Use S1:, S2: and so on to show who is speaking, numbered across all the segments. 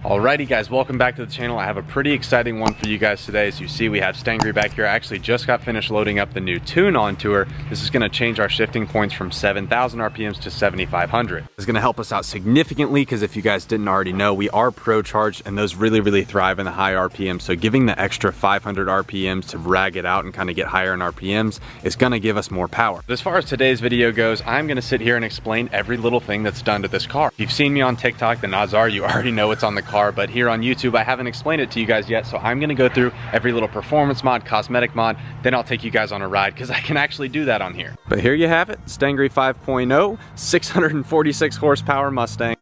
S1: Alrighty guys, welcome back to the channel. I have a pretty exciting one for you guys today. As you see, we have Stangry back here. I actually just got finished loading up the new tune onto her. This is gonna change our shifting points from 7,000 RPMs to 7,500. It's gonna help us out significantly because if you guys didn't already know, we are pro charged and those really thrive in the high RPMs. So giving the extra 500 RPMs to rag it out and kind of get higher in RPMs is gonna give us more power. But as far as today's video goes, I'm gonna sit here and explain every little thing that's done to this car. If you've seen me on TikTok, then odds are you already know what's on the car, but here on YouTube I haven't explained it to you guys yet, so I'm gonna go through every little performance mod, cosmetic mod, then I'll take you guys on a ride because I can actually do that on here. But here you have it, Stangry 5.0, 646 horsepower Mustang.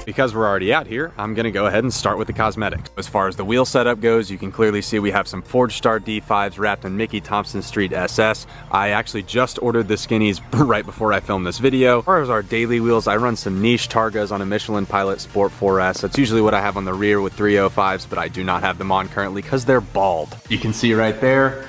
S1: Because we're already out here, I'm gonna go ahead and start with the cosmetics. As far as the wheel setup goes, you can clearly see we have some Forge Star D5s wrapped in Mickey Thompson Street SS. I actually just ordered the skinnies right before I filmed this video. As far as our daily wheels, I run some niche Targas on a Michelin Pilot Sport 4S. That's usually what I have on the rear with 305s, but I do not have them on currently because they're bald. You can see right there,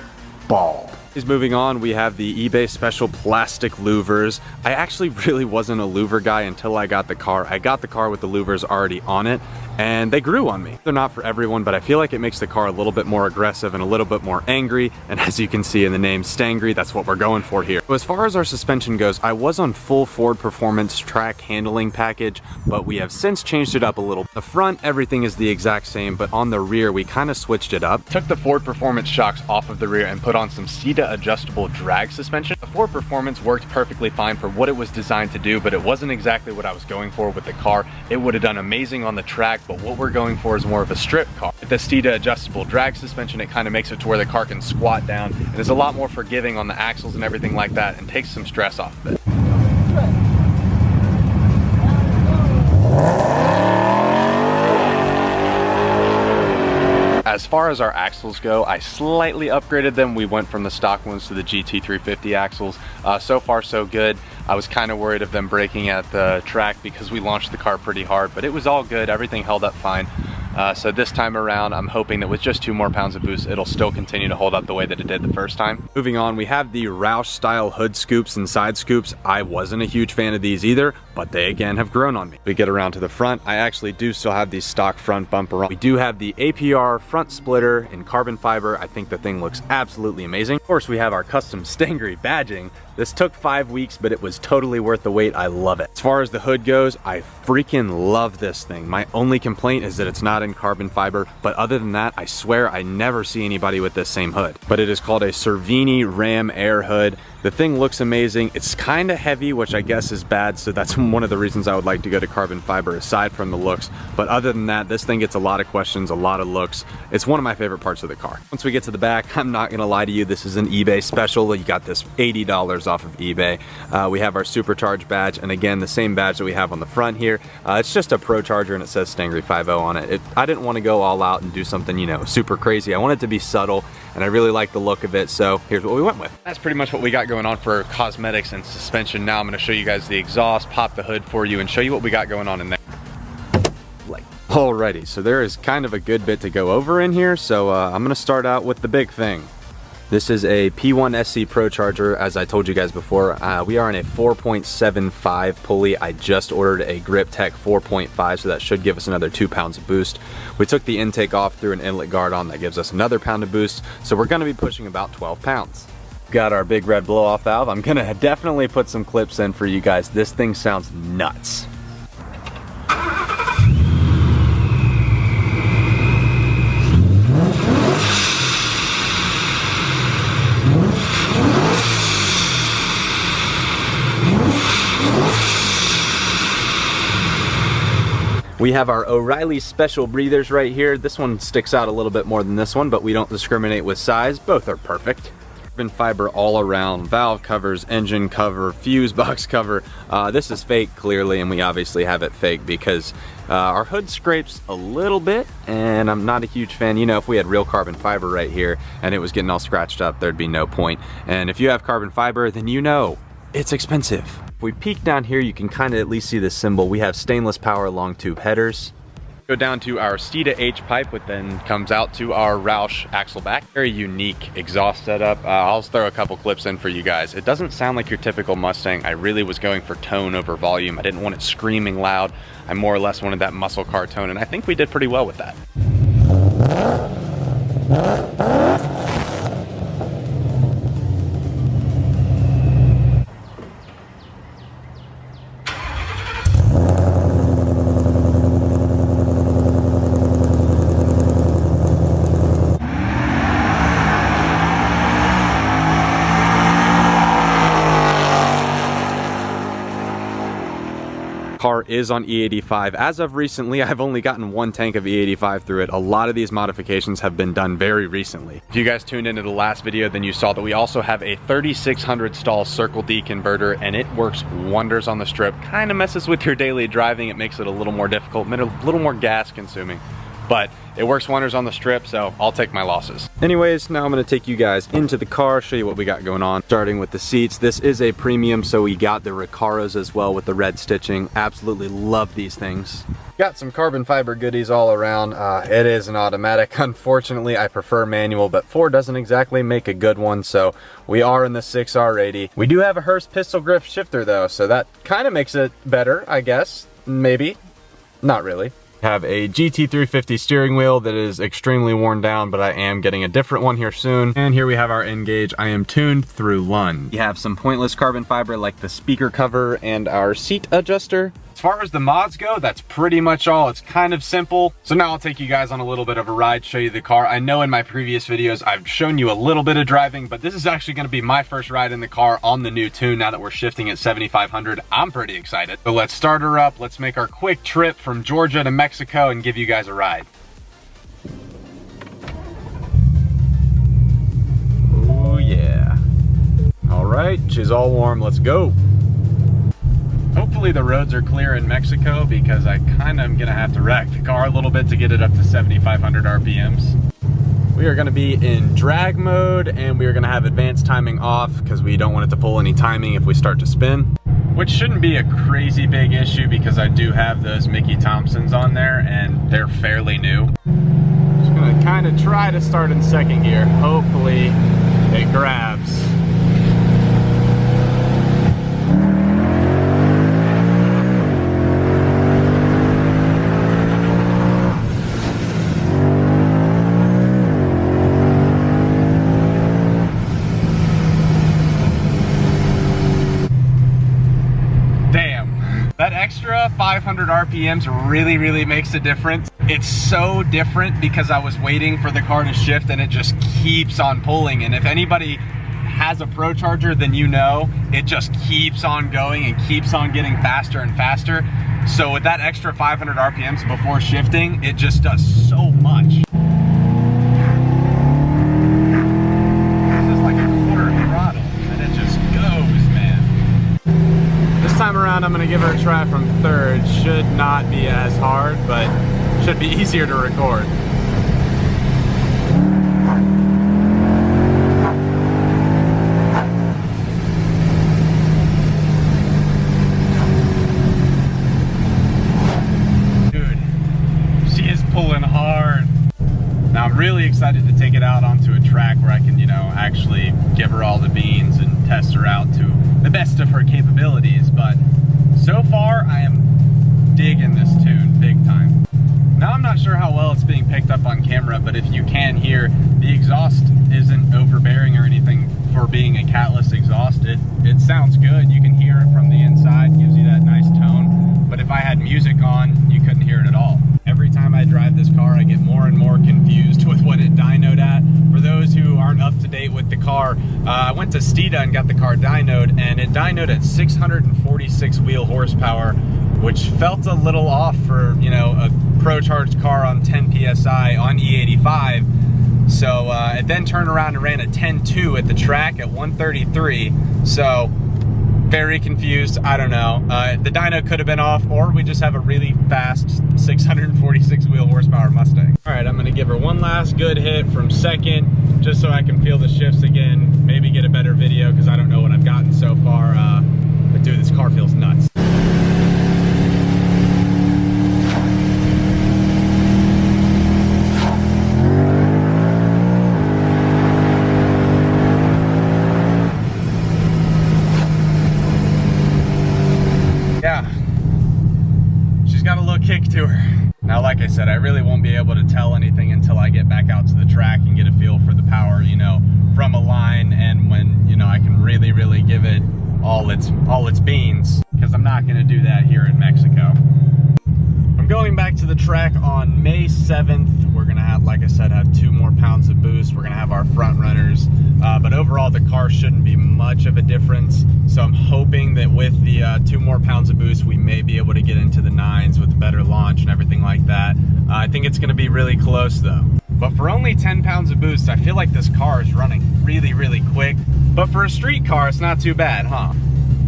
S1: bald. Moving on, we have the eBay special plastic louvers. I actually really wasn't a louver guy until I got the car. I got the car with the louvers already on it, and they grew on me. They're not for everyone, but I feel like it makes the car a little bit more aggressive and a little bit more angry, and as you can see in the name Stangry, that's what we're going for here. So as far as our suspension goes, I was on full Ford Performance track handling package, but we have since changed it up a little. The front, everything is the exact same, but on the rear, we kind of switched it up. Took the Ford Performance shocks off of the rear and put on some Sita adjustable drag suspension. The Ford Performance worked perfectly fine for what it was designed to do, but it wasn't exactly what I was going for with the car. It would have done amazing on the track, but what we're going for is more of a strip car. With the Sita adjustable drag suspension, it kind of makes it to where the car can squat down and is a lot more forgiving on the axles and everything like that and takes some stress off of it. As far as our axles go, I slightly upgraded them. We went from the stock ones to the GT350 axles. So far so good. I was kind of worried of them breaking at the track because we launched the car pretty hard, but it was all good. Everything held up fine. So this time around, I'm hoping that with just 2 more pounds of boost, it'll still continue to hold up the way that it did the first time. Moving on, we have the Roush style hood scoops and side scoops. I wasn't a huge fan of these either, but they again have grown on me. We get around to the front, I actually do still have the stock front bumper on. We do have the APR front splitter in carbon fiber. I think the thing looks absolutely amazing. Of course, we have our custom Stangry badging. This took 5 weeks, but it was totally worth the wait. I love it. As far as the hood goes, I freaking love this thing. My only complaint is that it's not in carbon fiber, but other than that, I swear I never see anybody with this same hood. But it is called a Cervini Ram Air hood. The thing looks amazing. It's kind of heavy, which I guess is bad, so that's one of the reasons I would like to go to carbon fiber aside from the looks. But other than that, this thing gets a lot of questions, a lot of looks. It's one of my favorite parts of the car. Once we get to the back, I'm not gonna lie to you, this is an eBay special. You got this $80 off of eBay. We have our supercharged badge, and again, the same badge that we have on the front here. It's just a Pro Charger and it says Stangry 5.0 on it. I didn't want to go all out and do something, you know, super crazy. I wanted it to be subtle, and I really like the look of it, so here's what we went with. That's pretty much what we got going on for cosmetics and suspension. Now I'm going to show you guys the exhaust, pop the hood for you, and show you what we got going on in there. Alrighty, so there is kind of a good bit to go over in here, so I'm going to start out with the big thing. This is a P1 SC Pro Charger, as I told you guys before. We are on a 4.75 pulley. I just ordered a Grip Tech 4.5, so that should give us another 2 pounds of boost. We took the intake off, threw an inlet guard on, that gives us another pound of boost, so we're gonna be pushing about 12 pounds. Got our big red blow off valve. I'm gonna definitely put some clips in for you guys. This thing sounds nuts. We have our O'Reilly special breathers right here. This one sticks out a little bit more than this one, but we don't discriminate with size. Both are perfect. Carbon fiber all around, valve covers, engine cover, fuse box cover. This is fake clearly, and we obviously have it fake because our hood scrapes a little bit, and I'm not a huge fan. You know, if we had real carbon fiber right here and it was getting all scratched up, there'd be no point. And if you have carbon fiber, then you know it's expensive. If we peek down here, you can kind of at least see the symbol. We have stainless power long tube headers. Go down to our Stita H pipe, which then comes out to our Roush axle back. Very unique exhaust setup. I'll throw a couple clips in for you guys. It doesn't sound like your typical Mustang. I really was going for tone over volume. I didn't want it screaming loud. I more or less wanted that muscle car tone, and I think we did pretty well with that. Car is on E85. As of recently, I've only gotten one tank of E85 through it. A lot of these modifications have been done very recently. If you guys tuned into the last video, then you saw that we also have a 3600 stall Circle D converter, and it works wonders on the strip. Kind of messes with your daily driving. It makes it a little more difficult, a little more gas consuming. But it works wonders on the strip, so I'll take my losses. Anyways, now I'm gonna take you guys into the car, show you what we got going on. Starting with the seats, this is a premium, so we got the Recaros as well with the red stitching. Absolutely love these things. Got some carbon fiber goodies all around. It is an automatic. Unfortunately, I prefer manual, but Ford doesn't exactly make a good one, so we are in the 6R80. We do have a Hurst pistol grip shifter though, so that kind of makes it better, I guess. Maybe. Not really. Have a GT350 steering wheel that is extremely worn down, but I am getting a different one here soon. And here we have our N-Gauge. I am tuned through Lund. We have some pointless carbon fiber like the speaker cover and our seat adjuster. As far as the mods go, that's pretty much all. It's kind of simple. So now I'll take you guys on a little bit of a ride, show you the car. I know in my previous videos I've shown you a little bit of driving, but this is actually gonna be my first ride in the car on the new tune now that we're shifting at 7,500. I'm pretty excited. So let's start her up. Let's make our quick trip from Georgia to Mexico and give you guys a ride. Oh yeah. All right, she's all warm, let's go. Hopefully the roads are clear in Mexico because I kind of am gonna have to wreck the car a little bit to get it up to 7,500 RPMs. We are gonna be in drag mode and we are gonna have advanced timing off because we don't want it to pull any timing if we start to spin. Which shouldn't be a crazy big issue because I do have those Mickey Thompsons on there and they're fairly new. Just gonna kind of try to start in second gear. Hopefully it grabs. That extra 500 RPMs really makes a difference. It's so different because I was waiting for the car to shift and it just keeps on pulling. And if anybody has a Pro Charger, then you know it just keeps on going and keeps on getting faster and faster. So with that extra 500 RPMs before shifting, it just does so much. This is like a quarter throttle and it just goes, man. This time around, I'm gonna give her a try from third. Should not be as hard, but should be easier to record. Dude, she is pulling hard. Now I'm really excited to take it out onto a track where I can, you know, actually give her all the beans and test her out to the best of her capabilities, but so far I am digging this tune big time. Now I'm not sure how well it's being picked up on camera, but if you can hear, the exhaust isn't overbearing or anything for being a catless exhaust. It sounds good. You can hear it from the inside, gives you that nice tone, but if I had music on, you couldn't hear it at all. Every time I drive this car, I get more and more confused with what it dynoed at. For those who aren't up to date with the car, I went to Stita and got the car dynoed, and it dynoed at 646 wheel horsepower, which felt a little off for, you know, a Pro Charged car on 10 PSI on E85. So it then turned around and ran a 10.2 at the track at 133. So very confused. I don't know. The dyno could have been off, or we just have a really fast 646 wheel horsepower Mustang. All right, I'm gonna give her one last good hit from second, just so I can feel the shifts again, maybe get a better video, because I don't know what I've gotten so far. But dude, this car feels nuts. like I said, I really won't be able to tell anything until I get back out to the track and get a feel for the power, you know, from a line, and when, you know, I can really give it all its beans, because I'm not gonna do that here in Mexico. I'm going back to the track on May 7th. We're gonna have, like I said, have 2 more pounds of boost. We're gonna have our front runners, but overall the car shouldn't be much of a difference. So I'm hoping that with the 2 more pounds of boost, we may be able to get into the 9s with better launch and everything like that. I think it's gonna be really close though. But for only 10 pounds of boost, I feel like this car is running really quick. But for a street car, it's not too bad, huh?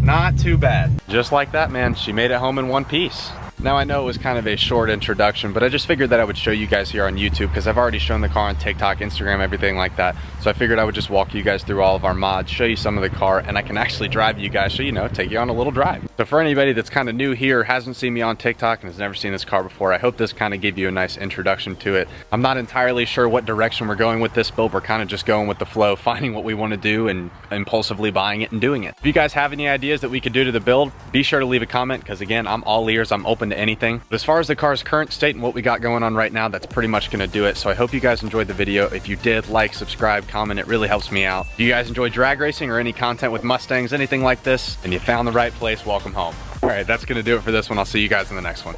S1: Not too bad. Just like that, man, she made it home in one piece. Now I know it was kind of a short introduction, but I just figured that I would show you guys here on YouTube, because I've already shown the car on TikTok, Instagram, everything like that. So I figured I would just walk you guys through all of our mods, show you some of the car, and I can actually drive you guys, so you know, take you on a little drive. So for anybody that's kind of new here, hasn't seen me on TikTok, and has never seen this car before, I hope this kind of gave you a nice introduction to it. I'm not entirely sure what direction we're going with this build. We're kind of just going with the flow, finding what we want to do and impulsively buying it and doing it. If you guys have any ideas that we could do to the build, be sure to leave a comment, because again, I'm all ears, I'm open to anything. But as far as the car's current state and what we got going on right now, that's pretty much gonna do it. So I hope you guys enjoyed the video. If you did, like, subscribe, comment, it really helps me out. If you guys enjoy drag racing or any content with Mustangs, anything like this, and you found the right place, welcome home. All right, that's gonna do it for this one. I'll see you guys in the next one.